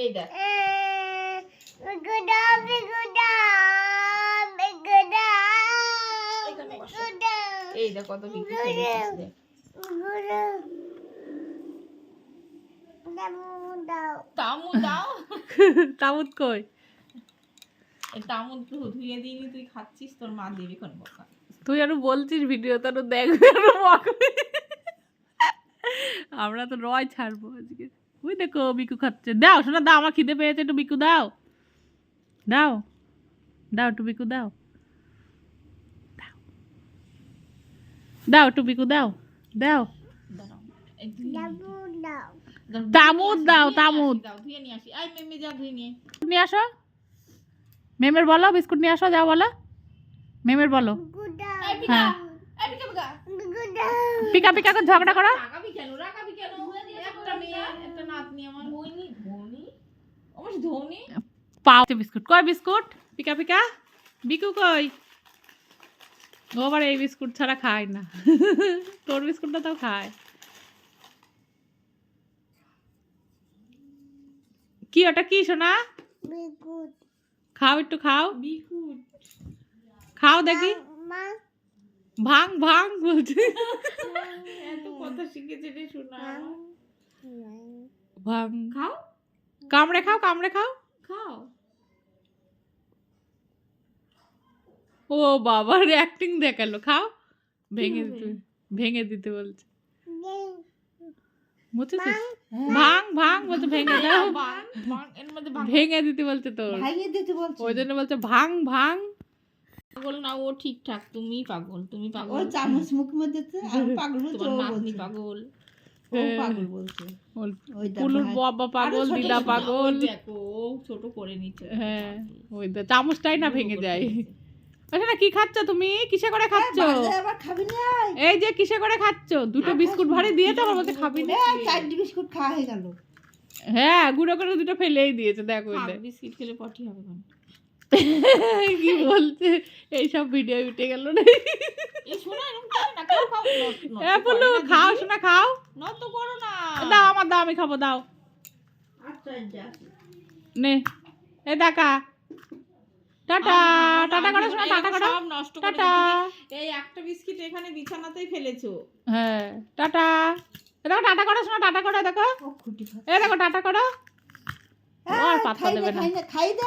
এই দেখ এই দেখ কত বিক্রি করেছিস দেখ। তামু দাও তামুদ কই? এই তামু ধুয়ে দিইনি, তুই খাচ্ছিস, তোর মা দেবে কোন বকা। তুই আরো বলছিস ভিডিও তো দেখবে আরো বকবে। আমরা তো রয় ছাড়বো আজকে। ওই দেখো বিকু খাচ্ছে। দাও শোনা, দাও, আমার খিদে পেয়েছে, একটু বিকু দাও, দাও দাও, একটু বিকু দাও, দাও একটু বিকু দাও, দাও। দাঁড়াও, এই তামুদ দাও, তামুদ দাও, ধুয়ে নিয়ে আসি। আই মেমে যা ধুয়ে নিয়ে নিয়ে আসো। মেমের বলো বিস্কুট নিয়ে আসো, যাও বলো মেমের বলো। হ্যাঁ পিকা পিকা করে ঝগড়া করো। রাগাবি কেন, রাগাবি কেন? একটা মেয়ে একটা নাতনি আমার ধোনি ধোনি আমার ধোনি পাও বিস্কুট কই? বিস্কুট পিকা পিকা বিকু কই? ও আবার এই বিস্কুট ছাড়া খায় না। তোর বিস্কুটটা তো খায়। কি ওটা কি সোনা? খাও একটু খাও, বিকুট খাও দেখি। ভাং ভাং বলছে। এত কথা শিখেছে রে শোনা। ভাং খাও কামড়ে খাও, কামড়ে খাও। খাও ও বাবার অ্যাক্টিং দেখালো। খাও, ভেঙে দিতে, ভেঙে দিতে বলছে। বুঝেছিস? ভাং ভাং বলছে, ভেঙে দাও, বাং বাং এর মধ্যে বাং ভেঙে দিতে বলছে তোর, ভাঙিয়ে দিতে বলছি। ওই জন্য বলছে ভাং ভাং। পাগল না ও, ঠিকঠাক। তুমি পাগল, তুমি ও পাগল, চামচ মুখের মধ্যে পাগল বলছে, তোমার ও নাতনি বলছে পাগল। ও পাগল বলছে। ওই দেখ কুলুর ভাই। বাবা পাগল, ছোট দিদা ছোট, পাগল। ওই দেখো ও ছোট করে নিচ্ছে। হ্যাঁ ওই তো চামচটাই না ভেঙে যায়। আচ্ছা না, কি খাচ্ছ তুমি? কিসে করে খাচ্ছ? বাজারে আবার খাবি না? এই যে কিসে করে খাচ্ছ? দুটো বিস্কুট ভারী দিয়েছে, আমার বলতে খাবি না। চারটি বিস্কুট খাওয়া হয়ে গেল। হ্যাঁ গুঁড়ো করে দুটো ফেলেই দিয়েছে, দেখো খাক, বিস্কিট খেলে পটি হবে কেন? কি বলছে। এইসব ভিডিও উঠে গেল রে। এই শোনা এরকম করে না, খাও খাও, এ বলু খাও শোনা, খাও। নত করো না। দাও আমার, দাও আমি খাবো, দাও। আচ্ছা যা। নে এ দেখা, টাটা টাটা করো শোনা, টাটা করো, সব নষ্ট করে টাটা। দিয়েছি। এই একটা বিস্কিট এখানে বিছানাতেই ফেলেছো। হ্যাঁ টাটা। এ দেখো টাটা করো শোনা, টাটা করো, দেখো ও খুঁটি এ দেখো টাটা করো। ও আর পাত্তা দেবে না। খাই দে।